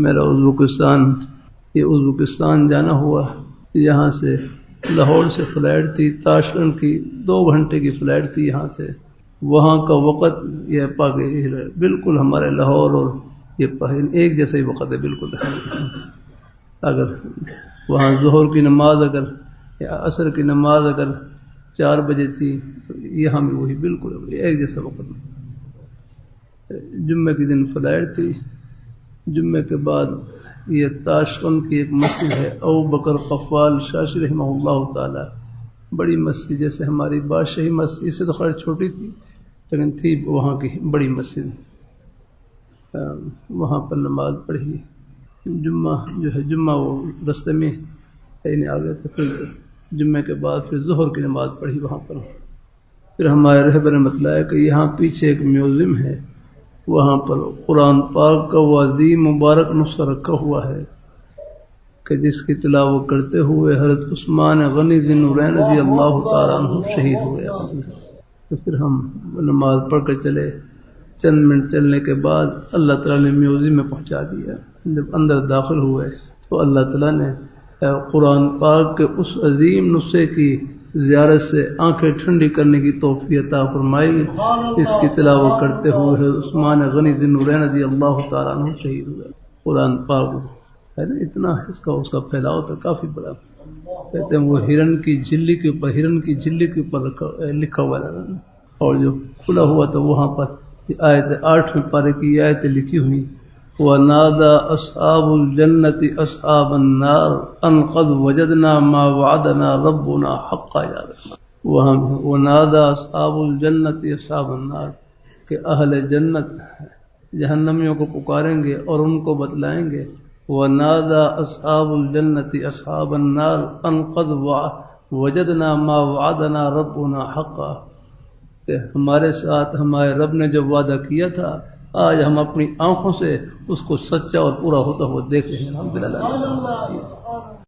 میرا یہ ازبکستان جانا ہوا. یہاں سے لاہور سے فلائٹ تھی، تاشکند کی 2 گھنٹے کی فلائٹ تھی. یہاں سے وہاں کا وقت یہ بالکل ہمارے لاہور اور یہ ایک جیسا ہی وقت ہے بالکل. اگر وہاں ظہر کی نماز یا عصر کی نماز اگر 4 بجے تھی تو یہاں بھی وہی بالکل ایک جیسا وقت. جمعے کے دن فلائٹ تھی. جمعے کے بعد یہ تاشکند کی ایک مسجد ہے ابو بکر قفال شاشی رحمہ اللہ تعالی، بڑی مسجد جیسے ہماری بادشاہی مسجد، اس سے تو خیر چھوٹی تھی لیکن تھی وہاں کی بڑی مسجد. وہاں پر نماز پڑھی. جمعہ وہ رستے میں آ گئے تھے. پھر جمعے کے بعد پھر ظہر کی نماز پڑھی وہاں پر. پھر ہمارے رہبر نے بتلایا کہ یہاں پیچھے ایک میوزیم ہے، وہاں پر قرآن پاک کا وہ عظیم مبارک نسخہ رکھا ہوا ہے کہ جس کی تلاوت کرتے ہوئے حضرت عثمان غنی ذی النورین رضی اللہ تعالیٰ عنہ شہید ہوئے. تو پھر ہم نماز پڑھ کر چلے. چند منٹ چلنے کے بعد اللہ تعالیٰ نے میوزیم میں پہنچا دیا. جب اندر داخل ہوئے تو اللہ تعالیٰ نے قرآن پاک کے اس عظیم نسخے کی زیارت سے آنکھیں ٹھنڈی کرنے کی توفیق عطا فرمائی. اس کی تلاوت کرتے ہوئے عثمان غنی ذی النورین رضی اللہ تعالیٰ عنہ شہید ہوئے. قرآن پاک ہے نا اتنا اس کا پھیلاؤ تو کافی بڑا. کہتے ہیں وہ ہرن کی جھلی کے اوپر لکھا ہوا ہے، اور جو کھلا ہوا تھا وہاں پر آیت 8ویں پارے کی آیت لکھی ہوئی وَنَادَى أَصْحَابُ الْجَنَّةِ أَصْحَابَ النَّارِ أَنْ قَدْ وَجَدْنَا مَا وَعَدَنَا رَبُّنَا حَقًّا. وہاں وَنَادَى أَصْحَابُ الْجَنَّةِ أَصْحَابَ النَّارِ کہ اہل جنت جہنمیوں کو پکاریں گے اور ان کو بتلائیں گے وَنَادَى أَصْحَابُ الْجَنَّةِ أَصْحَابَ النَّارِ أَنْ قَدْ وَجَدْنَا مَا وَعَدَنَا رَبُّنَا حَقًّا کہ ہمارے ساتھ ہمارے رب نے جو وعدہ کیا تھا آج ہم اپنی آنکھوں سے اس کو سچا اور پورا ہوتا ہوا دیکھ رہے ہیں. الحمدللہ.